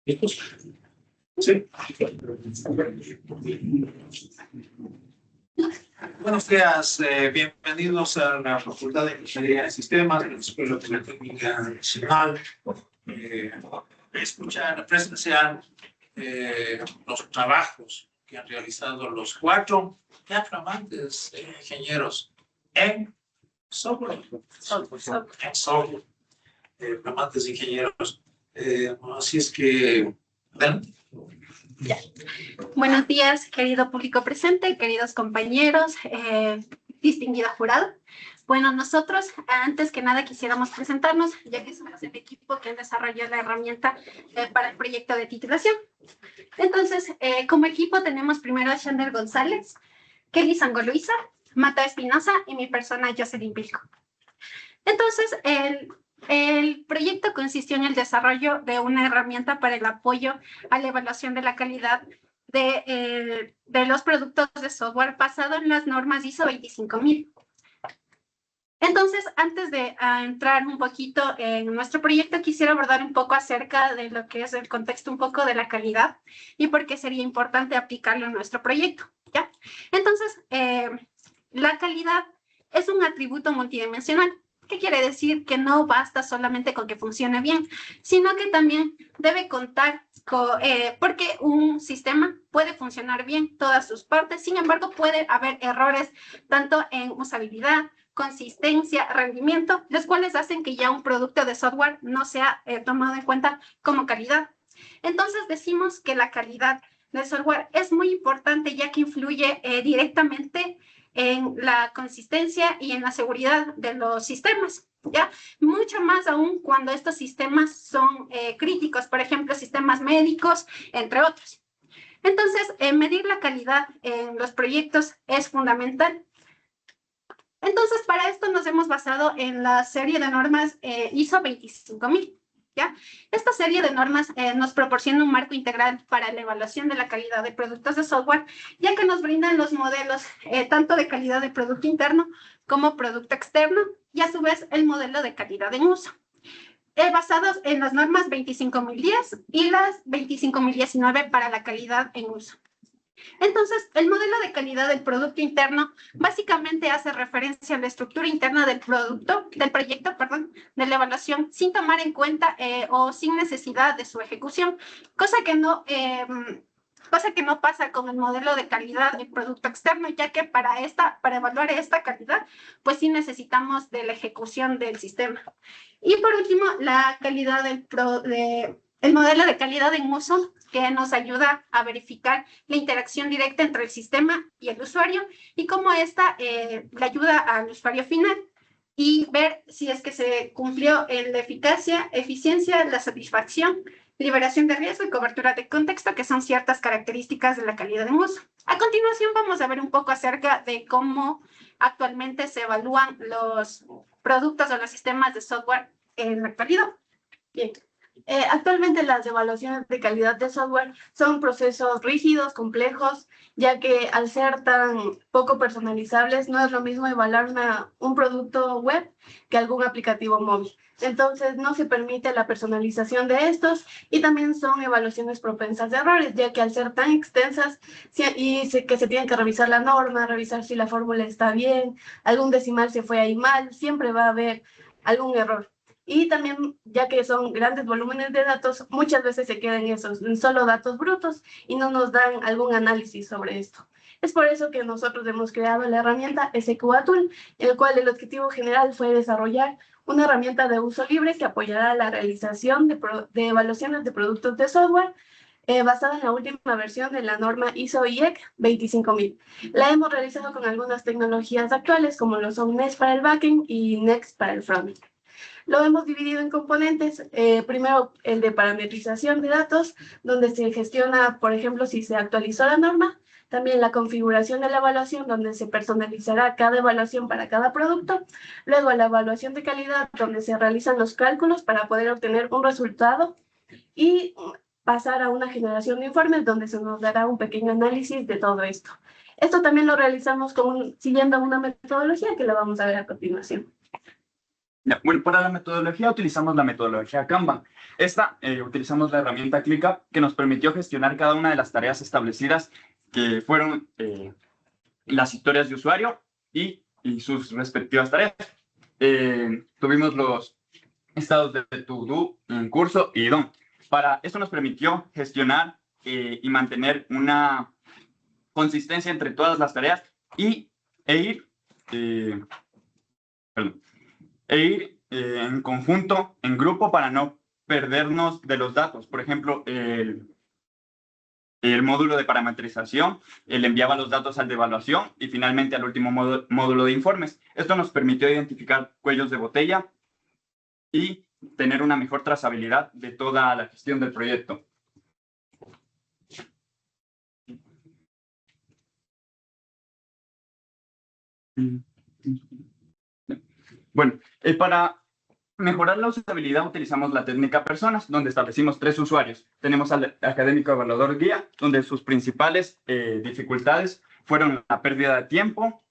¿Listos? Sí. Buenos días, bienvenidos a la Facultad de Ingeniería de Sistemas de la Escuela Politécnica Nacional. Escuchar, presenciar los trabajos que han realizado los 4 ya flamantes ingenieros en software. Flamantes ingenieros. Así es que, ¿ven? Ya. Buenos días, querido público presente, queridos compañeros, distinguido jurado. Bueno, nosotros, antes que nada, quisiéramos presentarnos, ya que somos el equipo que desarrolló la herramienta para el proyecto de titulación. Entonces, como equipo tenemos primero a Shander González, Kelly Sangoluiza, Mata Espinosa y mi persona, Jocelyn Vilco. Entonces, el proyecto consistió en el desarrollo de una herramienta para el apoyo a la evaluación de la calidad de los productos de software basado en las normas ISO 25000. Entonces, antes de entrar un poquito en nuestro proyecto, quisiera abordar un poco acerca de lo que es el contexto un poco de la calidad y por qué sería importante aplicarlo en nuestro proyecto, ¿ya? Entonces, la calidad es un atributo multidimensional. ¿Qué quiere decir? Que no basta solamente con que funcione bien, sino que también debe contar con, porque un sistema puede funcionar bien todas sus partes, sin embargo puede haber errores tanto en usabilidad, consistencia, rendimiento, los cuales hacen que ya un producto de software no sea tomado en cuenta como calidad. Entonces decimos que la calidad del software es muy importante ya que influye directamente en la consistencia y en la seguridad de los sistemas, ¿ya? Mucho más aún cuando estos sistemas son críticos, por ejemplo, sistemas médicos, entre otros. Entonces, medir la calidad en los proyectos es fundamental. Entonces, para esto nos hemos basado en la serie de normas ISO 25000. ¿Ya? Esta serie de normas nos proporciona un marco integral para la evaluación de la calidad de productos de software, ya que nos brindan los modelos tanto de calidad de producto interno como producto externo y a su vez el modelo de calidad en uso, basados en las normas 25010 y las 25019 para la calidad en uso. Entonces, el modelo de calidad del producto interno básicamente hace referencia a la estructura interna del proyecto, de la evaluación, sin tomar en cuenta o sin necesidad de su ejecución, cosa que no pasa con el modelo de calidad del producto externo, ya que para evaluar esta calidad, pues sí necesitamos de la ejecución del sistema. Y por último, la calidad el modelo de calidad en uso, que nos ayuda a verificar la interacción directa entre el sistema y el usuario y cómo esta le ayuda al usuario final y ver si es que se cumplió en la eficacia, eficiencia, la satisfacción, liberación de riesgo y cobertura de contexto, que son ciertas características de la calidad en uso. A continuación vamos a ver un poco acerca de cómo actualmente se evalúan los productos o los sistemas de software en la actualidad. Bien. Actualmente las evaluaciones de calidad de software son procesos rígidos, complejos, ya que al ser tan poco personalizables no es lo mismo evaluar un producto web que algún aplicativo móvil. Entonces no se permite la personalización de estos y también son evaluaciones propensas de errores, ya que al ser tan extensas que se tiene que revisar la norma, revisar si la fórmula está bien, algún decimal se fue ahí mal, siempre va a haber algún error. Y también, ya que son grandes volúmenes de datos, muchas veces se quedan en solo datos brutos y no nos dan algún análisis sobre esto. Es por eso que nosotros hemos creado la herramienta SQA Tool, el cual el objetivo general fue desarrollar una herramienta de uso libre que apoyará la realización de evaluaciones de productos de software basada en la última versión de la norma ISO/IEC 25000. La hemos realizado con algunas tecnologías actuales, como lo son Nest para el backend y Next para el frontend. Lo hemos dividido en componentes. Primero, el de parametrización de datos, donde se gestiona, por ejemplo, si se actualizó la norma. También la configuración de la evaluación, donde se personalizará cada evaluación para cada producto. Luego, la evaluación de calidad, donde se realizan los cálculos para poder obtener un resultado. Y pasar a una generación de informes, donde se nos dará un pequeño análisis de todo esto. Esto también lo realizamos siguiendo una metodología que la vamos a ver a continuación. Ya, bueno, para la metodología utilizamos la metodología Kanban. Utilizamos la herramienta ClickUp que nos permitió gestionar cada una de las tareas establecidas que fueron las historias de usuario y sus respectivas tareas. Tuvimos los estados de to-do, en curso y done. Esto nos permitió gestionar y mantener una consistencia entre todas las tareas e ir en conjunto, en grupo, para no perdernos de los datos. Por ejemplo, el módulo de parametrización, él enviaba los datos al de evaluación y finalmente al último módulo de informes. Esto nos permitió identificar cuellos de botella y tener una mejor trazabilidad de toda la gestión del proyecto. Bueno, para mejorar la usabilidad utilizamos la técnica personas, donde establecimos 3 usuarios. Tenemos al académico evaluador guía, donde sus principales dificultades fueron la pérdida de tiempo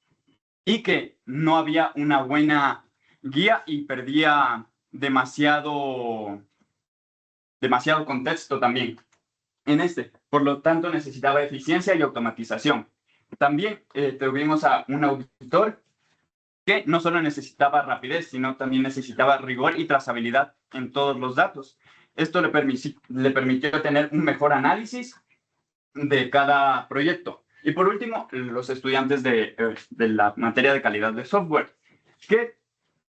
y que no había una buena guía y perdía demasiado contexto también por lo tanto necesitaba eficiencia y automatización. También tuvimos a un auditor que no solo necesitaba rapidez, sino también necesitaba rigor y trazabilidad en todos los datos. Esto le permitió tener un mejor análisis de cada proyecto. Y por último, los estudiantes de la materia de calidad de software, que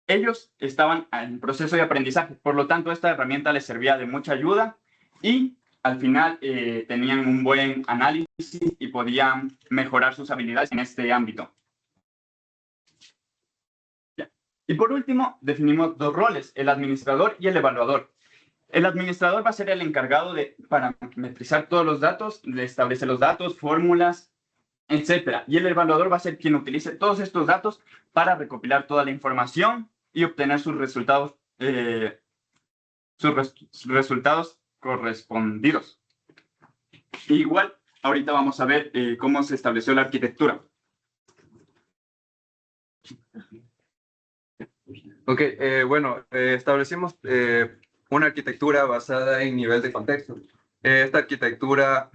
ellos estaban en proceso de aprendizaje. Por lo tanto, esta herramienta les servía de mucha ayuda y al final tenían un buen análisis y podían mejorar sus habilidades en este ámbito. Y por último, definimos 2 roles, el administrador y el evaluador. El administrador va a ser el encargado de parametrizar todos los datos, de establecer los datos, fórmulas, etc. Y el evaluador va a ser quien utilice todos estos datos para recopilar toda la información y obtener sus resultados, resultados correspondidos. Igual, ahorita vamos a ver cómo se estableció la arquitectura. Ok, bueno, establecimos una arquitectura basada en nivel de contexto. Esta arquitectura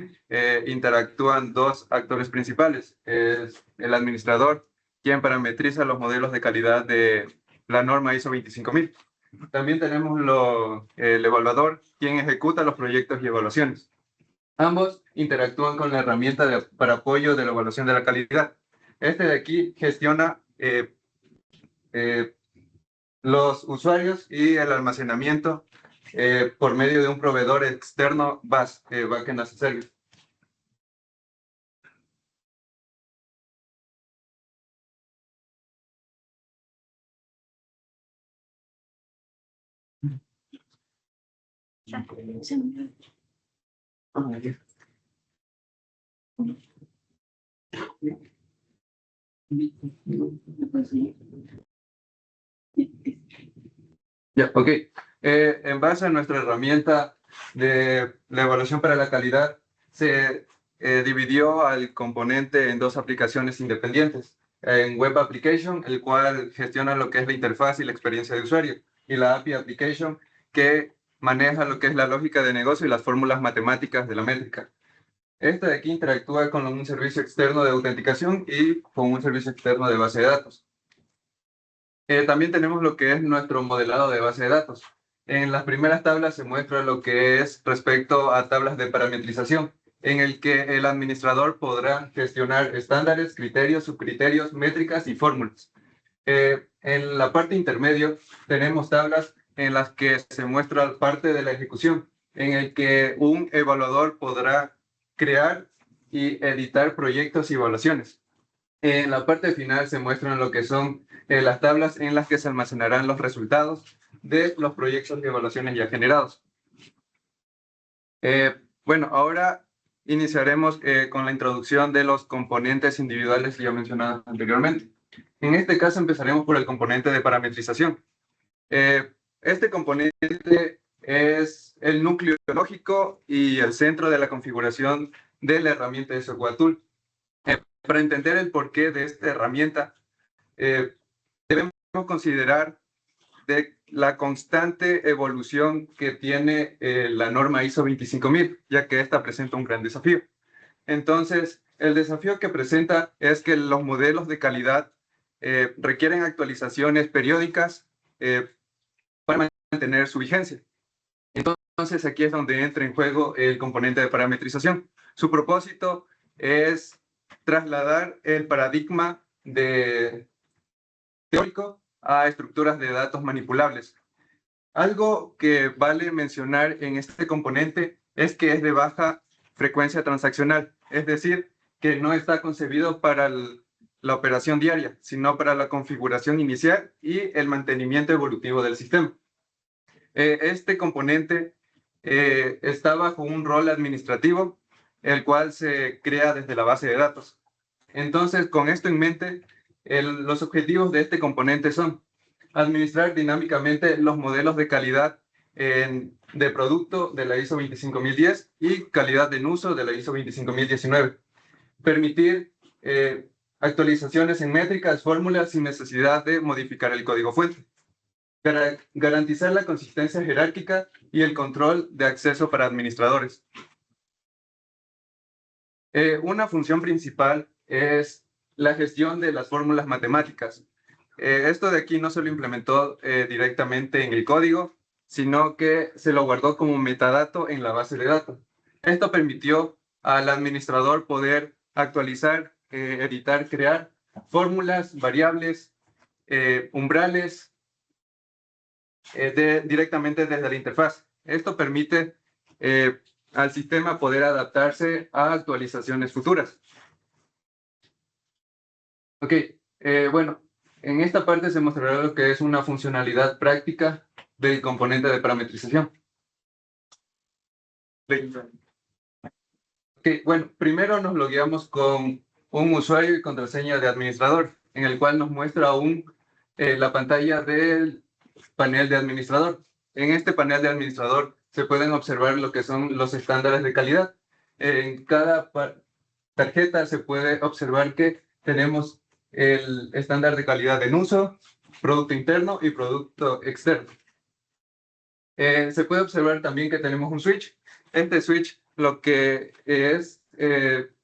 interactúan 2 actores principales. Es el administrador, quien parametriza los modelos de calidad de la norma ISO 25000. También tenemos el evaluador, quien ejecuta los proyectos y evaluaciones. Ambos interactúan con la herramienta para apoyo de la evaluación de la calidad. Este de aquí gestiona los usuarios y el almacenamiento por medio de un proveedor externo BAS, Backend as a Service. Ya, ok. En base a nuestra herramienta de la evaluación para la calidad, se dividió al componente en 2 aplicaciones independientes. En Web Application, el cual gestiona lo que es la interfaz y la experiencia de usuario, y la API Application, que maneja lo que es la lógica de negocio y las fórmulas matemáticas de la métrica. Esta de aquí interactúa con un servicio externo de autenticación y con un servicio externo de base de datos. También tenemos lo que es nuestro modelado de base de datos. En las primeras tablas se muestra lo que es respecto a tablas de parametrización, en el que el administrador podrá gestionar estándares, criterios, subcriterios, métricas y fórmulas. En la parte intermedio tenemos tablas en las que se muestra parte de la ejecución, en el que un evaluador podrá crear y editar proyectos y evaluaciones. En la parte final se muestran lo que son las tablas en las que se almacenarán los resultados de los proyectos de evaluaciones ya generados. Bueno, ahora iniciaremos con la introducción de los componentes individuales ya mencionados anteriormente. En este caso empezaremos por el componente de parametrización. Este componente es el núcleo lógico y el centro de la configuración de la herramienta de Software Tool. Para entender el porqué de esta herramienta, debemos considerar de la constante evolución que tiene la norma ISO 25000, ya que esta presenta un gran desafío. Entonces, el desafío que presenta es que los modelos de calidad requieren actualizaciones periódicas para mantener su vigencia. Entonces, aquí es donde entra en juego el componente de parametrización. Su propósito es trasladar el paradigma teórico a estructuras de datos manipulables. Algo que vale mencionar en este componente es que es de baja frecuencia transaccional, es decir, que no está concebido para la operación diaria, sino para la configuración inicial y el mantenimiento evolutivo del sistema. Este componente está bajo un rol administrativo, el cual se crea desde la base de datos. Entonces, con esto en mente, los objetivos de este componente son administrar dinámicamente los modelos de calidad de producto de la ISO 25010 y calidad en uso de la ISO 25019. Permitir actualizaciones en métricas, fórmulas sin necesidad de modificar el código fuente. Garantizar la consistencia jerárquica y el control de acceso para administradores. Una función principal es la gestión de las fórmulas matemáticas. Esto de aquí no se lo implementó directamente en el código, sino que se lo guardó como metadato en la base de datos. Esto permitió al administrador poder actualizar, editar, crear fórmulas, variables, umbrales directamente desde la interfaz. Esto permite al sistema poder adaptarse a actualizaciones futuras. Ok, bueno, en esta parte se mostrará lo que es una funcionalidad práctica del componente de parametrización. Ok, bueno, primero nos logueamos con un usuario y contraseña de administrador, en el cual nos muestra aún la pantalla del panel de administrador. En este panel de administrador se pueden observar lo que son los estándares de calidad. En cada tarjeta se puede observar que tenemos el estándar de calidad en uso, producto interno y producto externo. Se puede observar también que tenemos un switch. Este switch lo que es,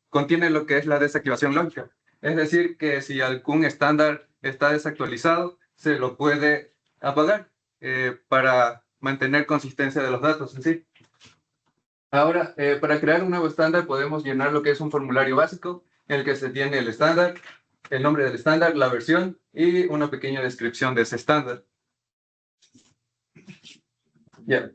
contiene lo que es la desactivación lógica. Es decir, que si algún estándar está desactualizado, se lo puede apagar para mantener consistencia de los datos en sí. Ahora, para crear un nuevo estándar podemos llenar lo que es un formulario básico en el que se tiene el estándar, el nombre del estándar, la versión y una pequeña descripción de ese estándar. Ya,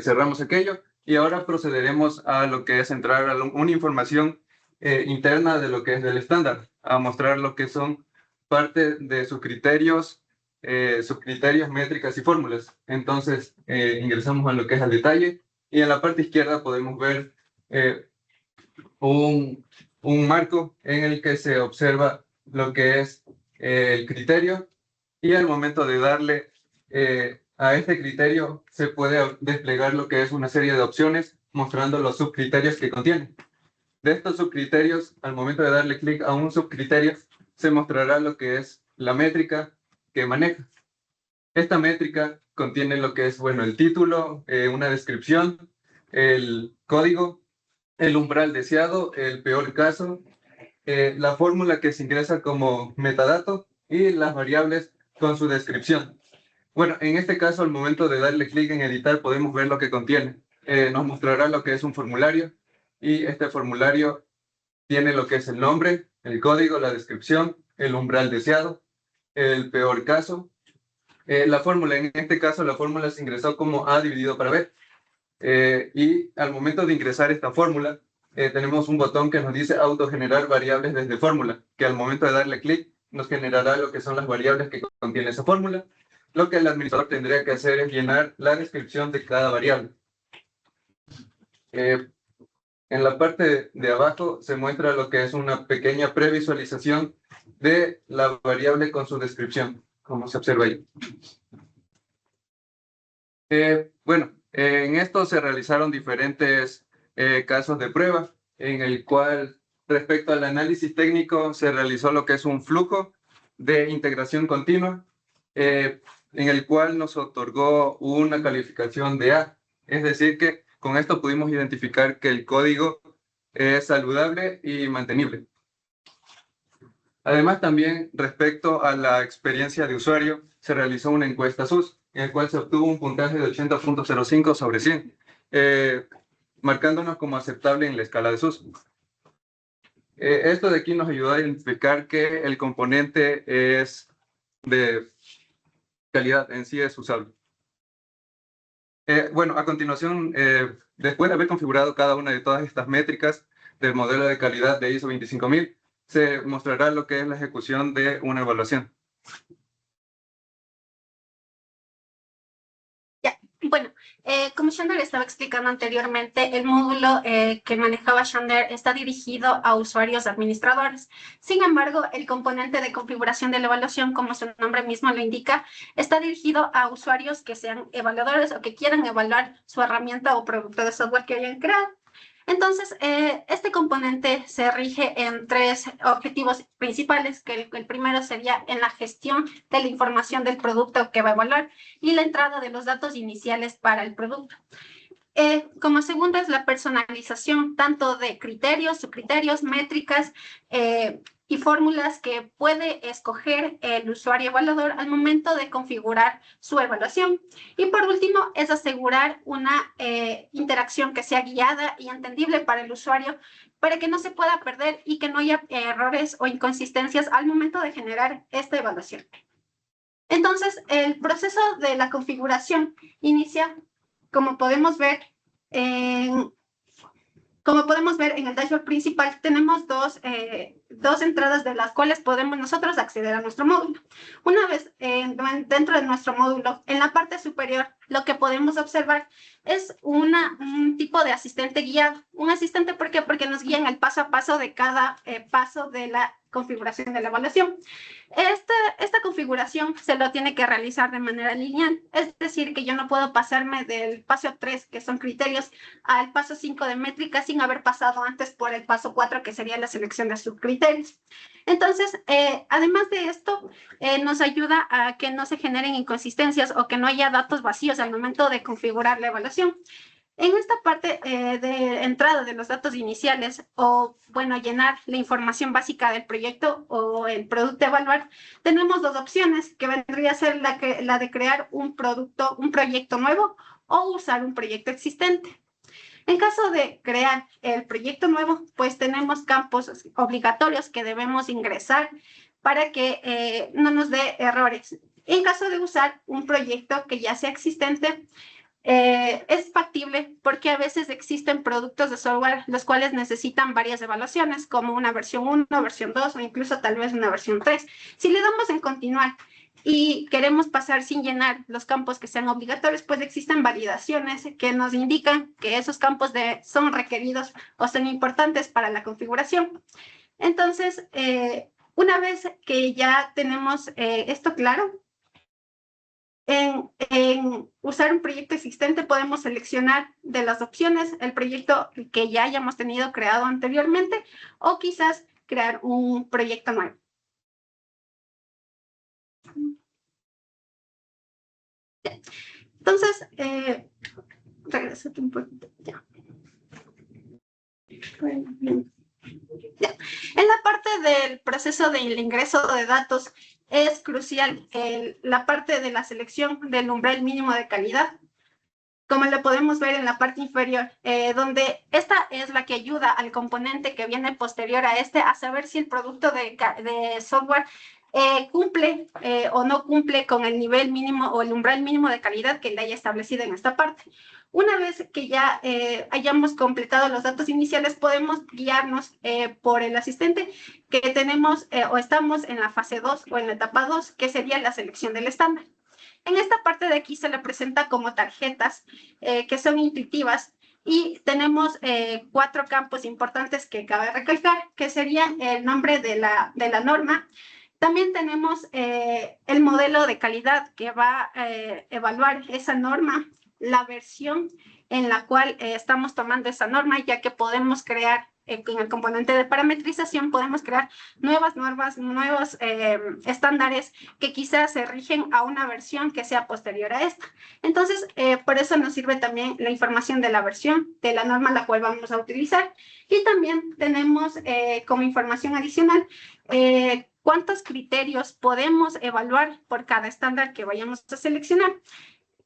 cerramos aquello y ahora procederemos a lo que es entrar a una información interna de lo que es del estándar, a mostrar lo que son parte de sus criterios, métricas y fórmulas. Entonces, ingresamos a lo que es el detalle y en la parte izquierda podemos ver un marco en el que se observa lo que es el criterio y al momento de darle a este criterio se puede desplegar lo que es una serie de opciones mostrando los subcriterios que contiene. De estos subcriterios, al momento de darle clic a un subcriterio, se mostrará lo que es la métrica que maneja. Esta métrica contiene lo que es, bueno, el título, una descripción, el código, el umbral deseado, el peor caso, la fórmula que se ingresa como metadato y las variables con su descripción. Bueno, en este caso, al momento de darle clic en editar, podemos ver lo que contiene. Nos mostrará lo que es un formulario y este formulario tiene lo que es el nombre, el código, la descripción, el umbral deseado, el peor caso. La fórmula, en este caso, la fórmula se ingresó como A dividido para B. Y al momento de ingresar esta fórmula, tenemos un botón que nos dice autogenerar variables desde fórmula, que al momento de darle clic nos generará lo que son las variables que contiene esa fórmula. Lo que el administrador tendría que hacer es llenar la descripción de cada variable. En la parte de abajo se muestra lo que es una pequeña previsualización de la variable con su descripción, como se observa ahí. Bueno, en esto se realizaron diferentes casos de prueba, en el cual respecto al análisis técnico se realizó lo que es un flujo de integración continua. en el cual nos otorgó una calificación de A. Es decir, que con esto pudimos identificar que el código es saludable y mantenible. Además, también respecto a la experiencia de usuario, se realizó una encuesta SUS, en el cual se obtuvo un puntaje de 80.05 sobre 100, marcándonos como aceptable en la escala de SUS. Esto de aquí nos ayudó a identificar que el componente es de calidad, en sí es usable. Bueno, a continuación, después de haber configurado cada una de todas estas métricas del modelo de calidad de ISO 25000, se mostrará lo que es la ejecución de una evaluación. Bueno, como Shander estaba explicando anteriormente, el módulo que manejaba Shander está dirigido a usuarios administradores. Sin embargo, el componente de configuración de la evaluación, como su nombre mismo lo indica, está dirigido a usuarios que sean evaluadores o que quieran evaluar su herramienta o producto de software que hayan creado. Entonces, este componente se rige en tres objetivos principales, que el primero sería en la gestión de la información del producto que va a evaluar y la entrada de los datos iniciales para el producto. Como segundo es la personalización tanto de criterios, subcriterios, métricas y fórmulas que puede escoger el usuario evaluador al momento de configurar su evaluación. Y por último es asegurar una interacción que sea guiada y entendible para el usuario para que no se pueda perder y que no haya errores o inconsistencias al momento de generar esta evaluación. Entonces, el proceso de la configuración inicia, como podemos ver en el dashboard principal, tenemos dos entradas de las cuales podemos nosotros acceder a nuestro módulo. Una vez dentro de nuestro módulo, en la parte superior, lo que podemos observar es un tipo de asistente guiado. Un asistente, ¿por qué? Porque nos guía en el paso a paso de cada paso de la configuración de la evaluación. Esta configuración se lo tiene que realizar de manera lineal, es decir, que yo no puedo pasarme del paso 3, que son criterios, al paso 5 de métricas sin haber pasado antes por el paso 4, que sería la selección de subcriterios. Entonces, además de esto, nos ayuda a que no se generen inconsistencias o que no haya datos vacíos al momento de configurar la evaluación. En esta parte de entrada de los datos iniciales o, bueno, llenar la información básica del proyecto o el producto a evaluar, tenemos dos opciones, que vendría a ser la de crear un proyecto nuevo o usar un proyecto existente. En caso de crear el proyecto nuevo, pues tenemos campos obligatorios que debemos ingresar para que no nos dé errores. En caso de usar un proyecto que ya sea existente, es factible porque a veces existen productos de software los cuales necesitan varias evaluaciones, como una versión 1, versión 2 o incluso tal vez una versión 3. Si le damos en continuar y queremos pasar sin llenar los campos que sean obligatorios, pues existen validaciones que nos indican que esos campos son requeridos o son importantes para la configuración. Entonces, una vez que ya tenemos esto claro, en usar un proyecto existente podemos seleccionar de las opciones el proyecto que ya hayamos tenido creado anteriormente o quizás crear un proyecto nuevo. Entonces, regresate un poquito. Ya. Ya. En la parte del proceso del ingreso de datos es crucial la parte de la selección del umbral mínimo de calidad, como lo podemos ver en la parte inferior, donde esta es la que ayuda al componente que viene posterior a este a saber si el producto de software cumple o no cumple con el nivel mínimo o el umbral mínimo de calidad que le haya establecido en esta parte. Una vez que ya hayamos completado los datos iniciales, podemos guiarnos por el asistente que tenemos o estamos en la fase 2 o en la etapa 2, que sería la selección del estándar. En esta parte de aquí se le presenta como tarjetas que son intuitivas y tenemos 4 campos importantes que cabe recalcar, que serían el nombre de la norma. También tenemos el modelo de calidad que va a evaluar esa norma, la versión en la cual estamos tomando esa norma, ya que podemos crear en el componente de parametrización, podemos crear nuevas normas, nuevos estándares que quizás se rigen a una versión que sea posterior a esta. Entonces, por eso nos sirve también la información de la versión de la norma la cual vamos a utilizar. Y también tenemos como información adicional cuántos criterios podemos evaluar por cada estándar que vayamos a seleccionar.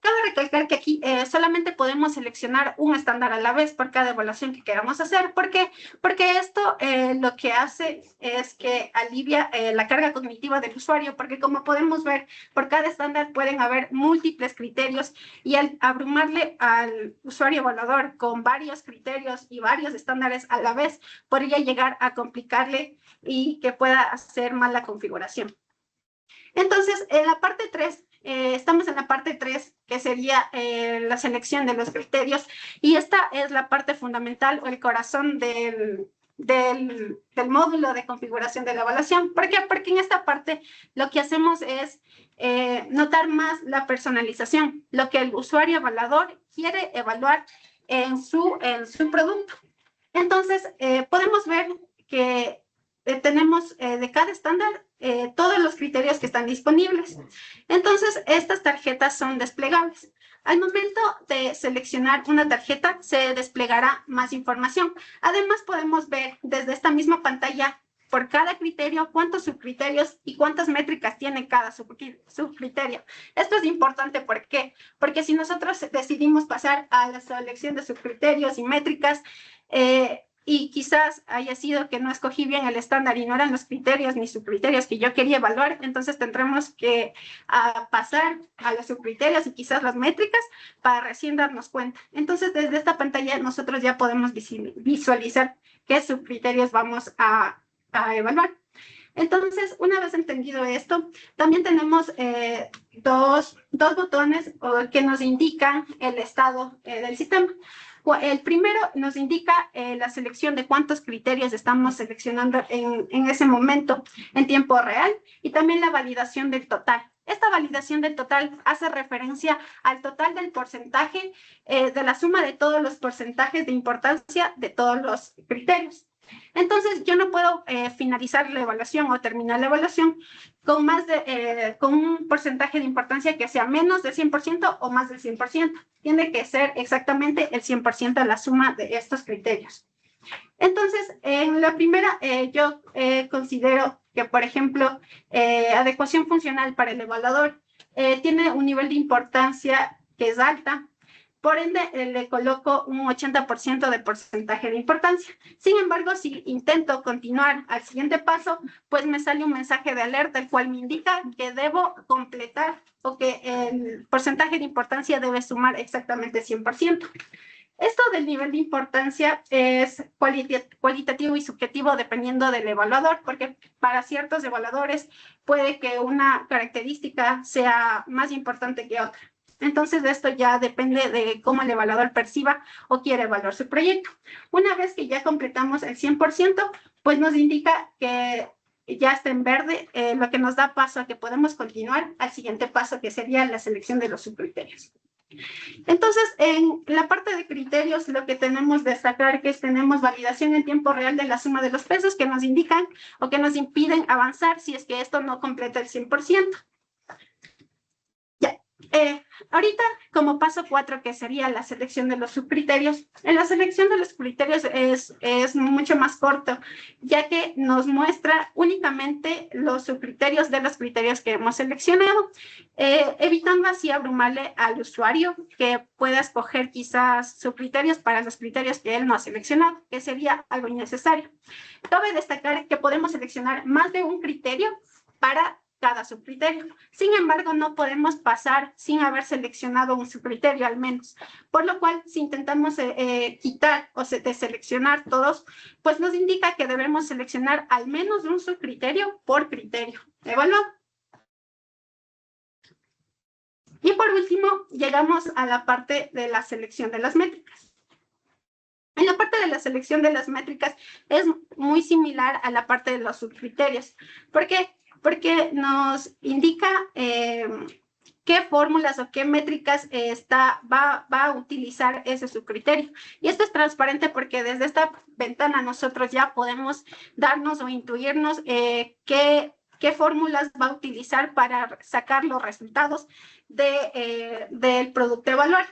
Cabe recalcar que aquí solamente podemos seleccionar un estándar a la vez por cada evaluación que queramos hacer. ¿Por qué? Porque esto lo que hace es que alivia la carga cognitiva del usuario, porque como podemos ver, por cada estándar pueden haber múltiples criterios y al abrumarle al usuario evaluador con varios criterios y varios estándares a la vez, podría llegar a complicarle y que pueda hacer mal la configuración. Entonces, en la parte 3, estamos en la parte 3, que sería la selección de los criterios, y esta es la parte fundamental o el corazón del módulo de configuración de la evaluación. ¿Por qué? Porque en esta parte lo que hacemos es notar más la personalización, lo que el usuario evaluador quiere evaluar en su producto. Entonces, podemos ver que tenemos de cada estándar todos los criterios que están disponibles. Entonces, estas tarjetas son desplegables. Al momento de seleccionar una tarjeta, se desplegará más información. Además, podemos ver desde esta misma pantalla por cada criterio cuántos subcriterios y cuántas métricas tiene cada subcriterio. Esto es importante, ¿por qué? Porque si nosotros decidimos pasar a la selección de subcriterios y métricas, y quizás haya sido que no escogí bien el estándar y no eran los criterios ni subcriterios que yo quería evaluar, entonces tendremos que pasar a los subcriterios y quizás las métricas para recién darnos cuenta. Entonces, desde esta pantalla nosotros ya podemos visualizar qué subcriterios vamos a evaluar. Entonces, una vez entendido esto, también tenemos dos botones que nos indican el estado del sistema. El primero nos indica la selección de cuántos criterios estamos seleccionando en ese momento en tiempo real, y también la validación del total. Esta validación del total hace referencia al total del porcentaje de la suma de todos los porcentajes de importancia de todos los criterios. Entonces, yo no puedo finalizar la evaluación o terminar la evaluación con con un porcentaje de importancia que sea menos del 100% o más del 100%. Tiene que ser exactamente el 100% de la suma de estos criterios. Entonces, en la primera, yo considero que, por ejemplo, adecuación funcional para el evaluador tiene un nivel de importancia que es alta. Por ende, le coloco un 80% de porcentaje de importancia. Sin embargo, si intento continuar al siguiente paso, pues me sale un mensaje de alerta, el cual me indica que debo completar o que el porcentaje de importancia debe sumar exactamente 100%. Esto del nivel de importancia es cualitativo y subjetivo dependiendo del evaluador, porque para ciertos evaluadores puede que una característica sea más importante que otra. Entonces, esto ya depende de cómo el evaluador perciba o quiere evaluar su proyecto. Una vez que ya completamos el 100%, pues nos indica que ya está en verde, lo que nos da paso a que podemos continuar al siguiente paso, que sería la selección de los subcriterios. Entonces, en la parte de criterios, lo que tenemos que destacar es que tenemos validación en tiempo real de la suma de los pesos que nos indican o que nos impiden avanzar si es que esto no completa el 100%. Ya. Ahorita, como paso 4, que sería la selección de los subcriterios, en la selección de los criterios es mucho más corto, ya que nos muestra únicamente los subcriterios de los criterios que hemos seleccionado, evitando así abrumarle al usuario que pueda escoger quizás subcriterios para los criterios que él no ha seleccionado, que sería algo innecesario. Cabe destacar que podemos seleccionar más de un criterio para cada subcriterio. Sin embargo, no podemos pasar sin haber seleccionado un subcriterio al menos, por lo cual si intentamos quitar o deseleccionar todos, pues nos indica que debemos seleccionar al menos un subcriterio por criterio evaluado. Y por último, llegamos a la parte de la selección de las métricas. En la parte de la selección de las métricas es muy similar a la parte de los subcriterios. ¿Por qué? Porque nos indica qué fórmulas o qué métricas va a utilizar ese subcriterio. Y esto es transparente porque desde esta ventana nosotros ya podemos darnos o intuirnos qué fórmulas va a utilizar para sacar los resultados del producto a evaluar.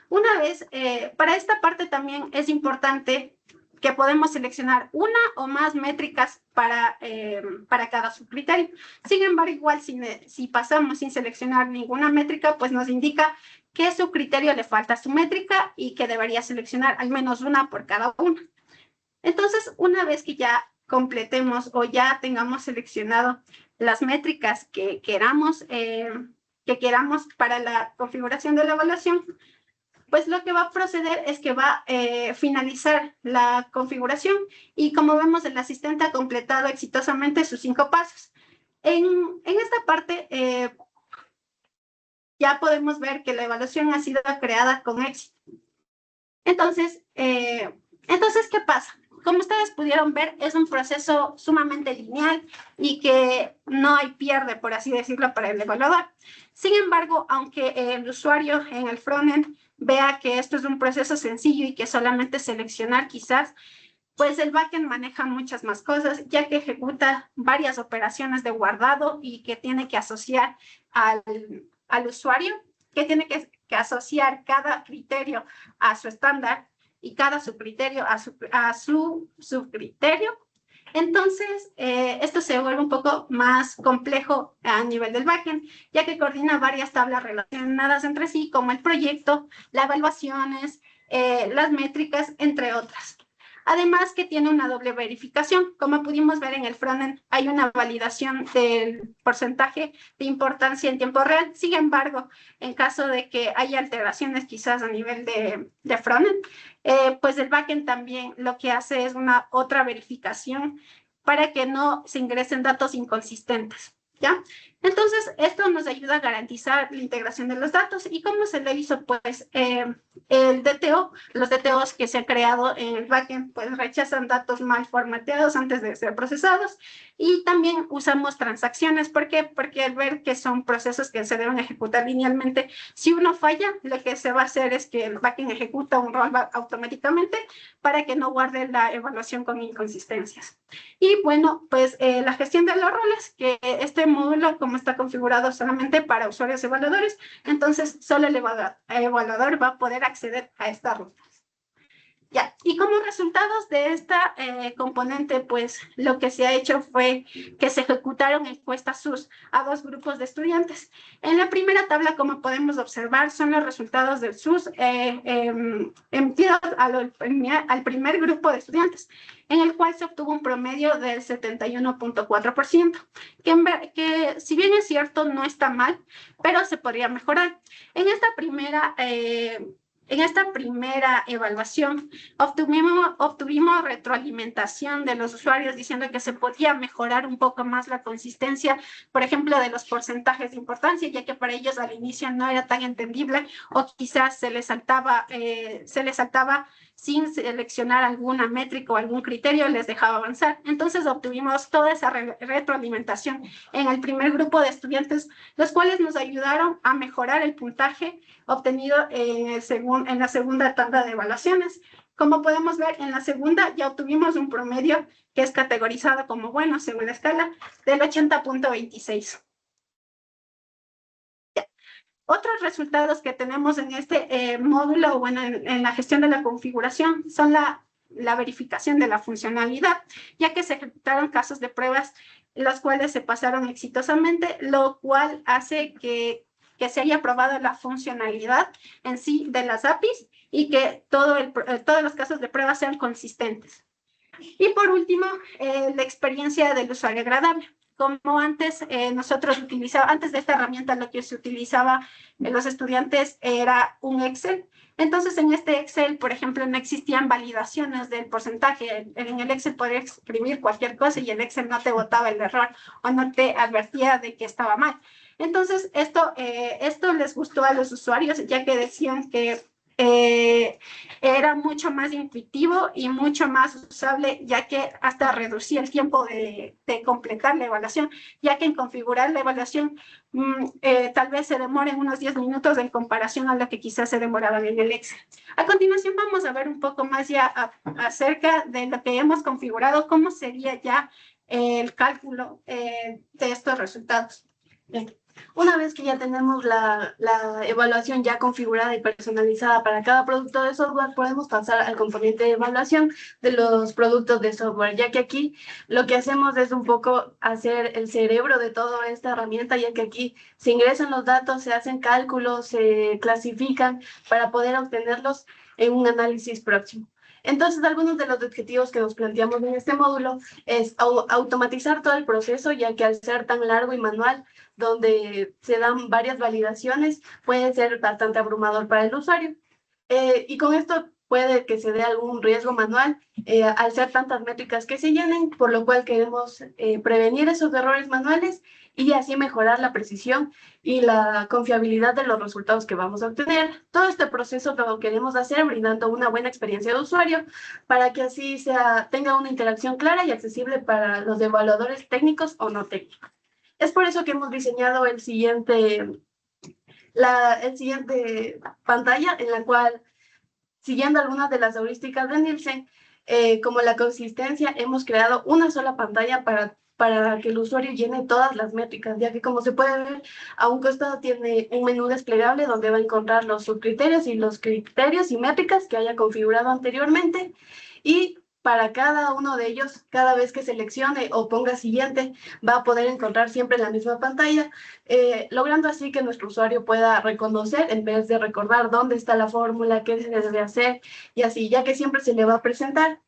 Una vez, para esta parte también es importante que podemos seleccionar una o más métricas para cada subcriterio. Sin embargo, igual si pasamos sin seleccionar ninguna métrica, pues nos indica qué subcriterio le falta a su métrica y que debería seleccionar al menos una por cada una. Entonces, una vez que ya completemos o ya tengamos seleccionado las métricas que queramos para la configuración de la evaluación, pues lo que va a proceder es que va a finalizar la configuración y como vemos el asistente ha completado exitosamente sus 5 pasos. En esta parte ya podemos ver que la evaluación ha sido creada con éxito. Entonces, ¿qué pasa? Como ustedes pudieron ver, es un proceso sumamente lineal y que no hay pierde, por así decirlo, para el evaluador. Sin embargo, aunque el usuario en el frontend vea que esto es un proceso sencillo y que solamente seleccionar quizás, pues el backend maneja muchas más cosas, ya que ejecuta varias operaciones de guardado y que tiene que asociar al usuario, que tiene que asociar cada criterio a su estándar y cada subcriterio a su subcriterio. Entonces, esto se vuelve un poco más complejo a nivel del backend, ya que coordina varias tablas relacionadas entre sí, como el proyecto, las evaluaciones, las métricas, entre otras. Además que tiene una doble verificación. Como pudimos ver en el frontend, hay una validación del porcentaje de importancia en tiempo real. Sin embargo, en caso de que haya alteraciones quizás a nivel de frontend, pues el backend también lo que hace es una otra verificación para que no se ingresen datos inconsistentes, ¿ya? Entonces, esto nos ayuda a garantizar la integración de los datos. ¿Y cómo se le hizo? Pues el DTO, los DTOs que se han creado en el backend, pues rechazan datos mal formateados antes de ser procesados. Y también usamos transacciones. ¿Por qué? Porque al ver que son procesos que se deben ejecutar linealmente, si uno falla, lo que se va a hacer es que el backend ejecuta un rollback automáticamente para que no guarde la evaluación con inconsistencias. Y bueno, pues la gestión de los roles, que este módulo, como está configurado solamente para usuarios evaluadores, entonces solo el evaluador va a poder acceder a esta ruta. Ya, y como resultados de esta componente, pues lo que se ha hecho fue que se ejecutaron encuestas SUS a 2 grupos de estudiantes. En la primera tabla, como podemos observar, son los resultados del SUS emitidos al primer grupo de estudiantes, en el cual se obtuvo un promedio del 71.4%, que si bien es cierto, no está mal, pero se podría mejorar. En esta primera evaluación obtuvimos retroalimentación de los usuarios diciendo que se podía mejorar un poco más la consistencia, por ejemplo, de los porcentajes de importancia, ya que para ellos al inicio no era tan entendible o quizás se les saltaba sin seleccionar alguna métrica o algún criterio, les dejaba avanzar. Entonces obtuvimos toda esa retroalimentación en el primer grupo de estudiantes, los cuales nos ayudaron a mejorar el puntaje obtenido en la segunda tanda de evaluaciones. Como podemos ver, en la segunda ya obtuvimos un promedio que es categorizado como bueno según la escala del 80.26. Otros resultados que tenemos en este módulo, bueno, en la gestión de la configuración, son la verificación de la funcionalidad, ya que se ejecutaron casos de pruebas, los cuales se pasaron exitosamente, lo cual hace que se haya probado la funcionalidad en sí de las APIs y que todos los casos de prueba sean consistentes. Y por último, la experiencia del usuario agradable. Como antes antes de esta herramienta lo que se utilizaba en los estudiantes era un Excel. Entonces en este Excel, por ejemplo, no existían validaciones del porcentaje. En el Excel podías escribir cualquier cosa y el Excel no te botaba el error o no te advertía de que estaba mal. Entonces esto les gustó a los usuarios, ya que decían que era mucho más intuitivo y mucho más usable, ya que hasta reducía el tiempo de completar la evaluación, ya que en configurar la evaluación tal vez se demoren unos 10 minutos en comparación a lo que quizás se demoraban en el Excel. A continuación vamos a ver un poco más ya acerca de lo que hemos configurado, cómo sería ya el cálculo de estos resultados. Bien. Una vez que ya tenemos la evaluación ya configurada y personalizada para cada producto de software, podemos pasar al componente de evaluación de los productos de software, ya que aquí lo que hacemos es un poco hacer el cerebro de toda esta herramienta, ya que aquí se ingresan los datos, se hacen cálculos, se clasifican para poder obtenerlos en un análisis próximo. Entonces, algunos de los objetivos que nos planteamos en este módulo es automatizar todo el proceso, ya que al ser tan largo y manual, donde se dan varias validaciones, puede ser bastante abrumador para el usuario. Y con esto puede que se dé algún riesgo manual al ser tantas métricas que se llenen, por lo cual queremos prevenir esos errores manuales y así mejorar la precisión y la confiabilidad de los resultados que vamos a obtener. Todo este proceso lo queremos hacer brindando una buena experiencia de usuario para que así tenga una interacción clara y accesible para los evaluadores técnicos o no técnicos. Es por eso que hemos diseñado el siguiente pantalla, en la cual, siguiendo algunas de las heurísticas de Nielsen, como la consistencia, hemos creado una sola pantalla para que el usuario llene todas las métricas, ya que, como se puede ver, a un costado tiene un menú desplegable donde va a encontrar los subcriterios y los criterios y métricas que haya configurado anteriormente, y para cada uno de ellos, cada vez que seleccione o ponga siguiente, va a poder encontrar siempre la misma pantalla, logrando así que nuestro usuario pueda reconocer en vez de recordar dónde está la fórmula, qué se debe hacer, y así, ya que siempre se le va a presentar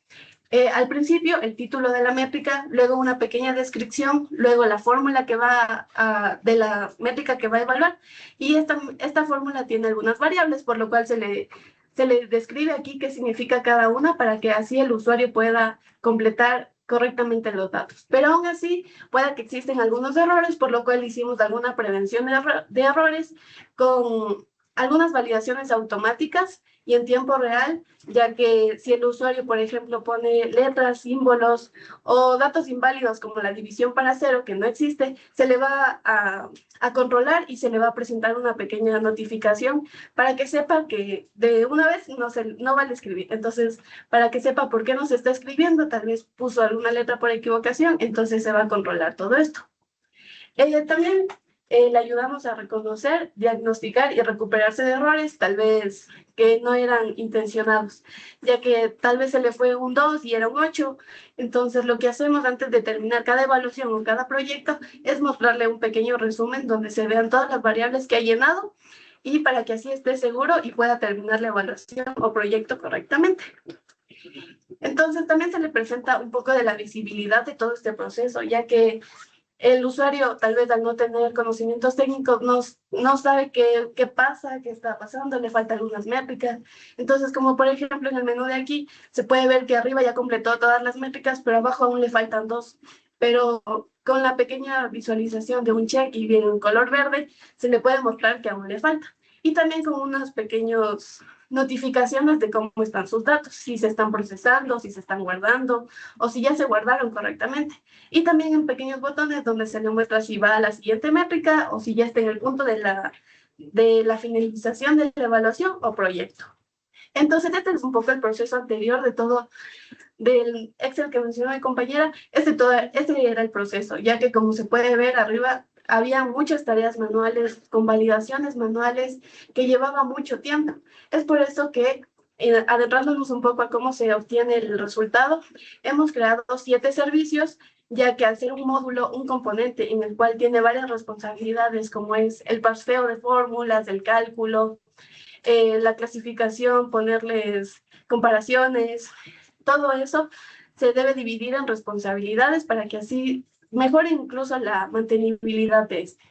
al principio el título de la métrica, luego una pequeña descripción, luego la fórmula que de la métrica que va a evaluar, y esta fórmula tiene algunas variables, por lo cual se le describe aquí qué significa cada una para que así el usuario pueda completar correctamente los datos. Pero aún así, puede que existen algunos errores, por lo cual hicimos alguna prevención de errores con algunas validaciones automáticas y en tiempo real, ya que si el usuario, por ejemplo, pone letras, símbolos o datos inválidos como la división para cero, que no existe, se le va a controlar y se le va a presentar una pequeña notificación para que sepa que de una vez no vale escribir. Entonces, para que sepa por qué no se está escribiendo, tal vez puso alguna letra por equivocación, entonces se va a controlar todo esto. También le ayudamos a reconocer, diagnosticar y recuperarse de errores, tal vez que no eran intencionados, ya que tal vez se le fue un 2 y era un 8. Entonces, lo que hacemos antes de terminar cada evaluación o cada proyecto es mostrarle un pequeño resumen donde se vean todas las variables que ha llenado y para que así esté seguro y pueda terminar la evaluación o proyecto correctamente. Entonces, también se le presenta un poco de la visibilidad de todo este proceso, ya que el usuario, tal vez al no tener conocimientos técnicos, no sabe qué pasa, qué está pasando, le faltan algunas métricas. Entonces, como por ejemplo en el menú de aquí, se puede ver que arriba ya completó todas las métricas, pero abajo aún le faltan 2. Pero con la pequeña visualización de un check y bien en color verde, se le puede mostrar que aún le falta. Y también con unos pequeños notificaciones de cómo están sus datos, si se están procesando, si se están guardando o si ya se guardaron correctamente. Y también en pequeños botones donde se le muestra si va a la siguiente métrica o si ya está en el punto de la finalización de la evaluación o proyecto. Entonces, este es un poco el proceso anterior de todo, del Excel que mencionó mi compañera. Este era el proceso, ya que como se puede ver arriba, había muchas tareas manuales, con validaciones manuales que llevaba mucho tiempo. Es por eso que, adentrándonos un poco a cómo se obtiene el resultado, hemos creado 7 servicios, ya que al ser un módulo, un componente en el cual tiene varias responsabilidades, como es el parseo de fórmulas, el cálculo, la clasificación, ponerles comparaciones, todo eso se debe dividir en responsabilidades para que así mejore incluso la mantenibilidad de este.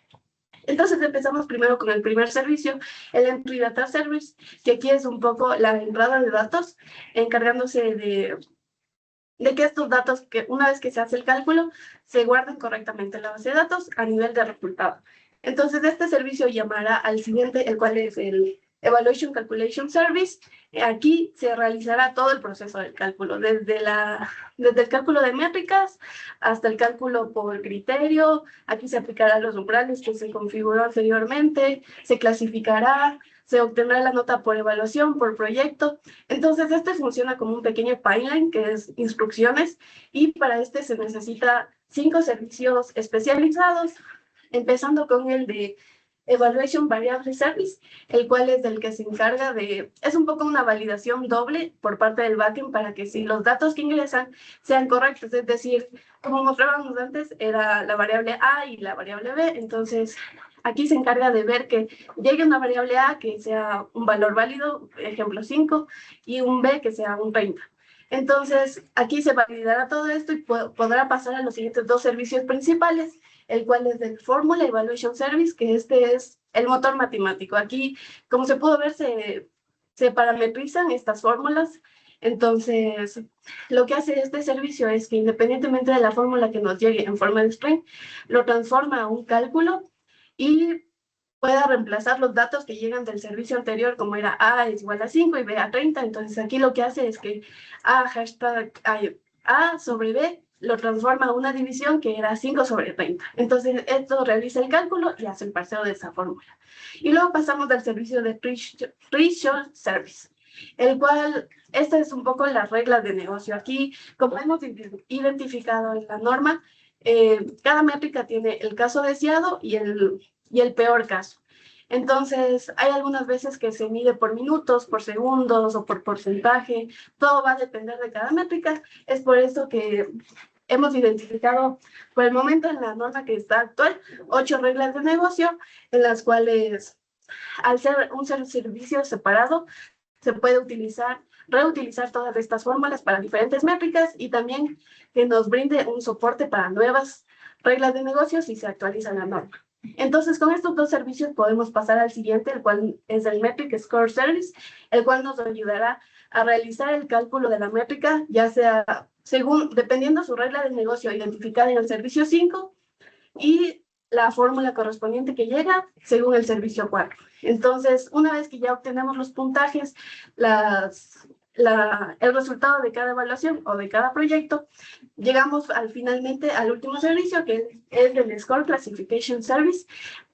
Entonces empezamos primero con el primer servicio, el Entry Data Service, que aquí es un poco la entrada de datos, encargándose de que estos datos, que una vez que se hace el cálculo, se guarden correctamente en la base de datos a nivel de resultado. Entonces este servicio llamará al siguiente, el cual es el Evaluation Calculation Service. Aquí se realizará todo el proceso del cálculo, desde el cálculo de métricas hasta el cálculo por criterio. Aquí se aplicarán los umbrales que se configuró anteriormente, se clasificará, se obtendrá la nota por evaluación, por proyecto. Entonces, este funciona como un pequeño pipeline, que es instrucciones, y para este se necesita 5 servicios especializados, empezando con el de Evaluation Variable Service, el cual es del que se encarga de, es un poco una validación doble por parte del backend para que si los datos que ingresan sean correctos, es decir, como mostrábamos antes, era la variable A y la variable B, entonces aquí se encarga de ver que llegue una variable A que sea un valor válido, ejemplo 5, y un B que sea un 30. Entonces, aquí se validará todo esto y podrá pasar a los siguientes 2 servicios principales, el cual es del Formula Evaluation Service, que este es el motor matemático. Aquí, como se pudo ver, se parametrizan estas fórmulas. Entonces, lo que hace este servicio es que independientemente de la fórmula que nos llegue en forma de string, lo transforma a un cálculo y pueda reemplazar los datos que llegan del servicio anterior, como era A es igual a 5 y B a 30. Entonces, aquí lo que hace es que A sobre B lo transforma a una división que era 5 sobre 30. Entonces, esto realiza el cálculo y hace el parseo de esa fórmula. Y luego pasamos al servicio de Threshold Service, el cual, esta es un poco las reglas de negocio. Aquí, como hemos identificado en la norma, cada métrica tiene el caso deseado y el peor caso. Entonces, hay algunas veces que se mide por minutos, por segundos o por porcentaje. Todo va a depender de cada métrica. Es por eso que hemos identificado, por el momento en la norma que está actual, 8 reglas de negocio, en las cuales, al ser un servicio separado, se puede reutilizar todas estas fórmulas para diferentes métricas y también que nos brinde un soporte para nuevas reglas de negocio si se actualiza la norma. Entonces, con estos 2 servicios podemos pasar al siguiente, el cual es el Metric Score Service, el cual nos ayudará a realizar el cálculo de la métrica, ya sea dependiendo su regla de negocio identificada en el servicio 5 y la fórmula correspondiente que llega según el servicio 4. Entonces, una vez que ya obtenemos los puntajes, el resultado de cada evaluación o de cada proyecto, llegamos finalmente al último servicio, que es el Score Classification Service,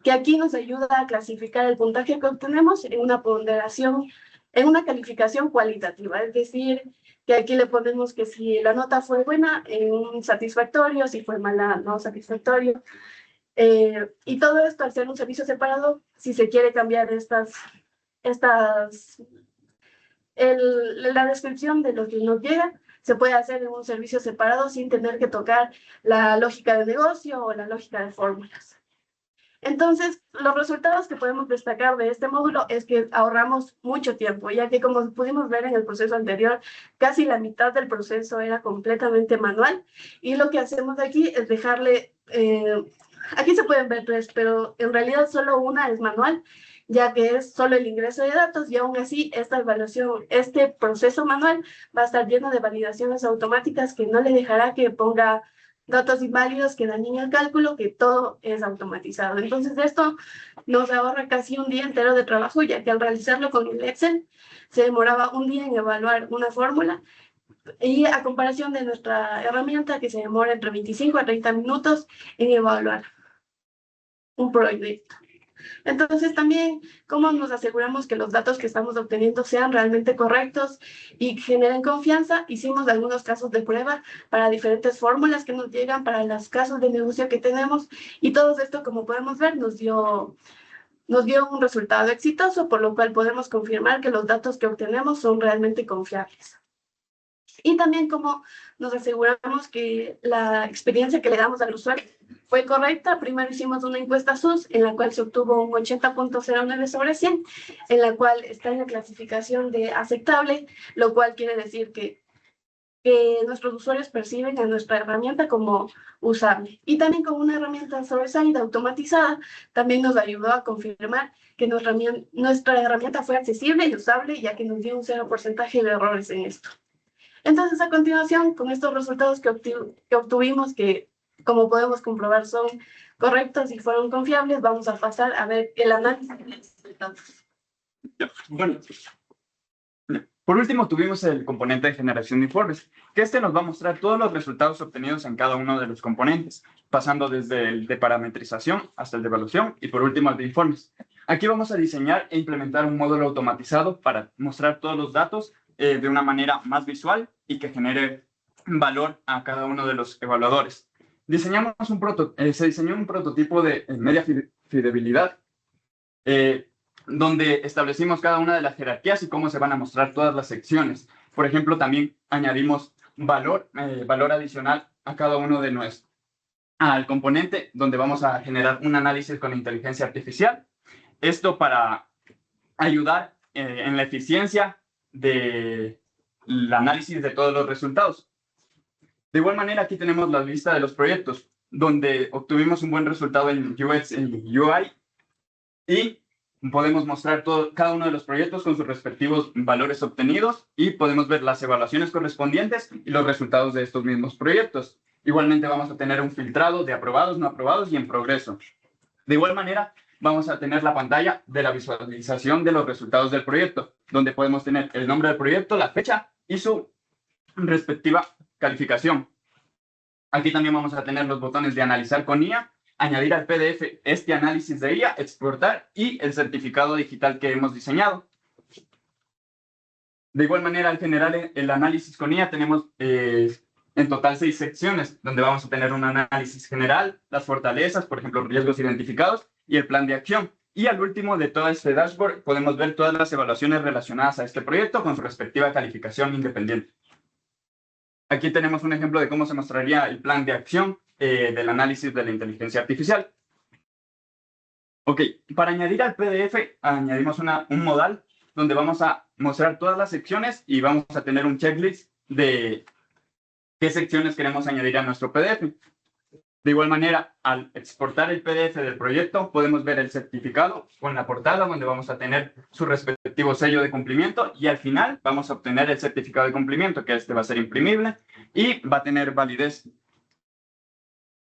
que aquí nos ayuda a clasificar el puntaje que obtenemos en una ponderación, en una calificación cualitativa, es decir, que aquí le ponemos que si la nota fue buena, en un satisfactorio, si fue mala, no satisfactorio. Y todo esto, al ser un servicio separado, si se quiere cambiar la descripción de lo que nos llega, se puede hacer en un servicio separado sin tener que tocar la lógica de negocio o la lógica de fórmulas. Entonces, los resultados que podemos destacar de este módulo es que ahorramos mucho tiempo, ya que como pudimos ver en el proceso anterior, casi la mitad del proceso era completamente manual, y lo que hacemos aquí es dejarle, aquí se pueden ver 3, pero en realidad solo una es manual, ya que es solo el ingreso de datos, y aún así esta evaluación, este proceso manual va a estar lleno de validaciones automáticas que no le dejará que ponga datos inválidos que dañen el cálculo, que todo es automatizado. Entonces, esto nos ahorra casi un día entero de trabajo, ya que al realizarlo con el Excel se demoraba un día en evaluar una fórmula, y a comparación de nuestra herramienta, que se demora entre 25 a 30 minutos en evaluar un proyecto. Entonces, también, ¿cómo nos aseguramos que los datos que estamos obteniendo sean realmente correctos y generen confianza? Hicimos algunos casos de prueba para diferentes fórmulas que nos llegan, para los casos de negocio que tenemos, y todo esto, como podemos ver, nos dio un resultado exitoso, por lo cual podemos confirmar que los datos que obtenemos son realmente confiables. Y también cómo nos aseguramos que la experiencia que le damos al usuario fue correcta. Primero hicimos una encuesta SUS en la cual se obtuvo un 80.09 sobre 100, en la cual está en la clasificación de aceptable, lo cual quiere decir que nuestros usuarios perciben a nuestra herramienta como usable. Y también con una herramienta sobresalida automatizada, también nos ayudó a confirmar que nuestra herramienta fue accesible y usable, ya que nos dio un 0% de errores en esto. Entonces, a continuación, con estos resultados que obtuvimos, que como podemos comprobar son correctos y fueron confiables, vamos a pasar a ver el análisis de los resultados. Bueno, por último tuvimos el componente de generación de informes, que este nos va a mostrar todos los resultados obtenidos en cada uno de los componentes, pasando desde el de parametrización hasta el de evaluación y por último el de informes. Aquí vamos a diseñar e implementar un módulo automatizado para mostrar todos los datos de una manera más visual y que genere valor a cada uno de los evaluadores. Se diseñó un prototipo de media fidelidad donde establecimos cada una de las jerarquías y cómo se van a mostrar todas las secciones. Por ejemplo, también añadimos valor adicional a cada uno de nuestros, al componente donde vamos a generar un análisis con inteligencia artificial. Esto para ayudar en la eficiencia del análisis de todos los resultados. De igual manera, aquí tenemos la lista de los proyectos, donde obtuvimos un buen resultado en UX y UI y podemos mostrar cada uno de los proyectos con sus respectivos valores obtenidos y podemos ver las evaluaciones correspondientes y los resultados de estos mismos proyectos. Igualmente vamos a tener un filtrado de aprobados, no aprobados y en progreso. De igual manera, vamos a tener la pantalla de la visualización de los resultados del proyecto, donde podemos tener el nombre del proyecto, la fecha y su respectiva calificación. Aquí también vamos a tener los botones de analizar con IA, añadir al PDF este análisis de IA, exportar y el certificado digital que hemos diseñado. De igual manera, al generar el análisis con IA, tenemos en total 6 secciones, donde vamos a tener un análisis general, las fortalezas, por ejemplo, riesgos identificados y el plan de acción. Y al último de todo este dashboard podemos ver todas las evaluaciones relacionadas a este proyecto con su respectiva calificación independiente. Aquí tenemos un ejemplo de cómo se mostraría el plan de acción del análisis de la inteligencia artificial. Ok, para añadir al PDF, añadimos un modal donde vamos a mostrar todas las secciones y vamos a tener un checklist de qué secciones queremos añadir a nuestro PDF. De igual manera, al exportar el PDF del proyecto, podemos ver el certificado con la portada donde vamos a tener su respectivo sello de cumplimiento y al final vamos a obtener el certificado de cumplimiento, que este va a ser imprimible y va a tener validez.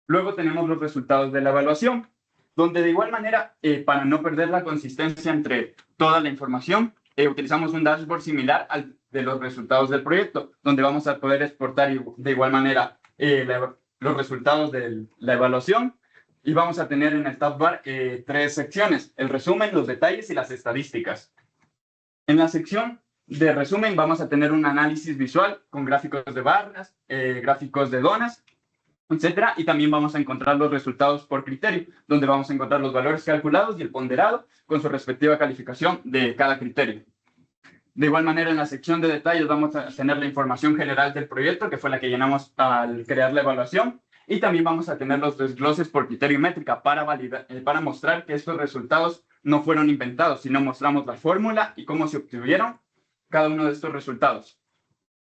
Luego tenemos los resultados de la evaluación, donde de igual manera, para no perder la consistencia entre toda la información, utilizamos un dashboard similar al de los resultados del proyecto, donde vamos a poder exportar de igual manera los resultados de la evaluación y vamos a tener en el tab bar 3 secciones, el resumen, los detalles y las estadísticas. En la sección de resumen vamos a tener un análisis visual con gráficos de barras, gráficos de donas, etcétera, y también vamos a encontrar los resultados por criterio, donde vamos a encontrar los valores calculados y el ponderado con su respectiva calificación de cada criterio. De igual manera, en la sección de detalles vamos a tener la información general del proyecto, que fue la que llenamos al crear la evaluación, y también vamos a tener los desgloses por criterio y métrica para mostrar que estos resultados no fueron inventados, sino mostramos la fórmula y cómo se obtuvieron cada uno de estos resultados.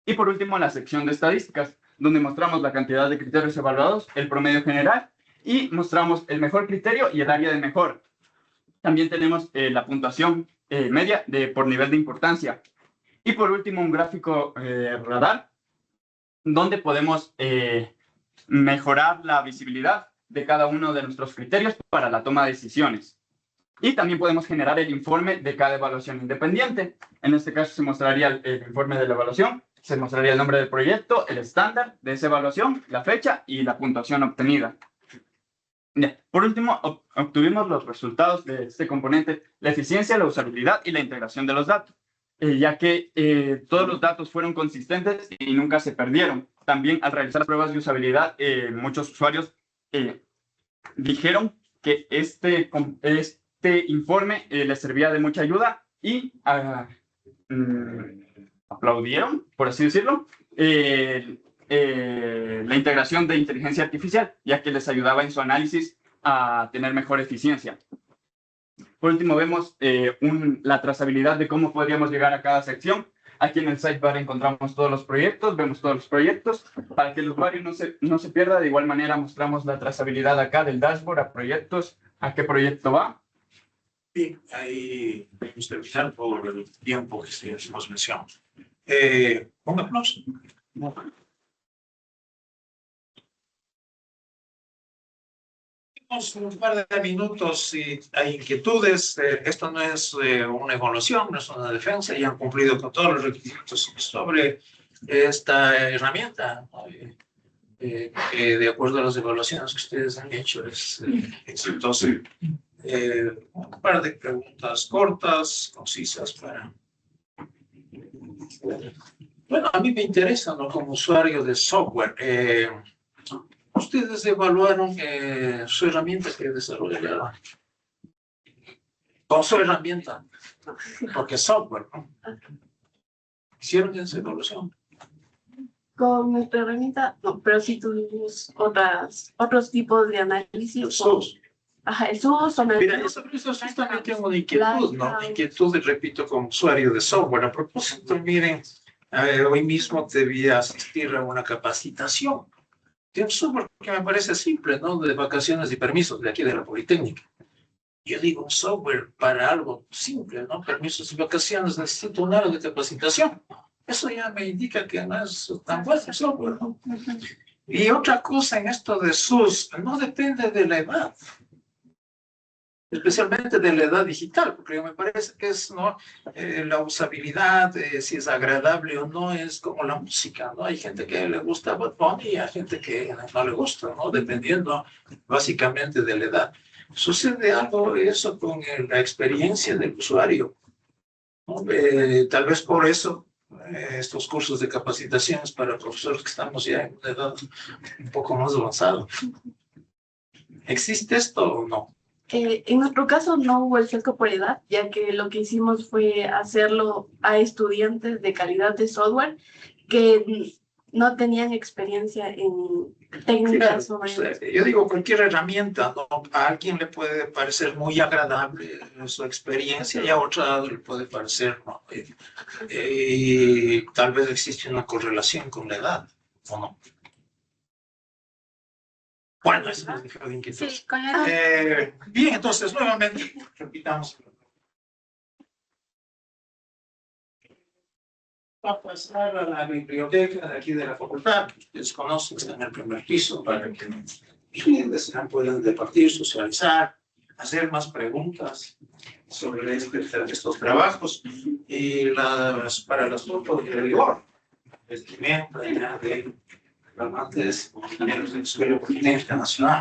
Y por último, la sección de estadísticas, donde mostramos la cantidad de criterios evaluados, el promedio general, y mostramos el mejor criterio y el área de mejora. También tenemos la puntuación media por nivel de importancia. Y por último, un gráfico radar, donde podemos mejorar la visibilidad de cada uno de nuestros criterios para la toma de decisiones. Y también podemos generar el informe de cada evaluación independiente. En este caso se mostraría el informe de la evaluación, se mostraría el nombre del proyecto, el estándar de esa evaluación, la fecha y la puntuación obtenida. Por último, obtuvimos los resultados de este componente, la eficiencia, la usabilidad y la integración de los datos, ya que todos los datos fueron consistentes y nunca se perdieron. También al realizar las pruebas de usabilidad, muchos usuarios dijeron que este informe les servía de mucha ayuda y aplaudieron, por así decirlo, la integración de inteligencia artificial, ya que les ayudaba en su análisis a tener mejor eficiencia. Por último, vemos la trazabilidad de cómo podríamos llegar a cada sección. Aquí en el sidebar encontramos todos los proyectos, vemos todos los proyectos. Para que el usuario no se pierda, de igual manera mostramos la trazabilidad acá del dashboard a proyectos, a qué proyecto va. Bien, ahí debemos terminar por el tiempo que hemos mencionado. Un aplauso. Tenemos un par de minutos si hay inquietudes. Esto no es una evaluación, no es una defensa, ya han cumplido con todos los requisitos sobre esta herramienta, ¿no? Que de acuerdo a las evaluaciones que ustedes han hecho es exitosa. Un par de preguntas cortas, concisas para... Bueno, a mí me interesa, ¿no? Como usuario de software. Ustedes evaluaron su herramienta que desarrollaron. Con su herramienta, porque es software, ¿no? ¿Hicieron esa evaluación? Con nuestra herramienta, no, pero sí tuvimos otros tipos de análisis. SUS. Ajá, el SUS, Mira, eso también tengo una inquietud, ¿no? Inquietud, repito, como usuario de software. A propósito, miren, hoy mismo debía asistir a una capacitación de un software que me parece simple, ¿no? De vacaciones y permisos de aquí de la Politécnica. Yo digo, un software para algo simple, ¿no? Permisos y vacaciones, necesito un área de capacitación. Eso ya me indica que no es tan bueno el software, ¿no? Y otra cosa en esto de SUS, no depende de la edad, especialmente de la edad digital, porque me parece que es, ¿no? La usabilidad, si es agradable o no, es como la música, ¿no? Hay gente que le gusta Bad Bunny y hay gente que no le gusta, ¿no? Dependiendo básicamente de la edad. Sucede algo eso con la experiencia del usuario, ¿no? Tal vez por eso estos cursos de capacitaciones para profesores que estamos ya en una edad un poco más avanzada. ¿Existe esto o no? En nuestro caso no hubo el sesgo por edad, ya que lo que hicimos fue hacerlo a estudiantes de calidad de software que no tenían experiencia en técnicas Claro, sobre... yo digo, cualquier herramienta, ¿no? A alguien le puede parecer muy agradable su experiencia y a otra le puede parecer, ¿no? Y tal vez existe una correlación con la edad, ¿o no? Bueno, eso es mi inquietud. Sí, con la Bien, entonces, nuevamente, repitamos. Va a pasar a la biblioteca de aquí de la facultad, que ustedes conocen, está en el primer piso, para que quienes desean puedan departir, socializar, hacer más preguntas sobre estos trabajos y para las fotos de rigor, vestimenta ya de amantes de la Escuela Politécnica Nacional.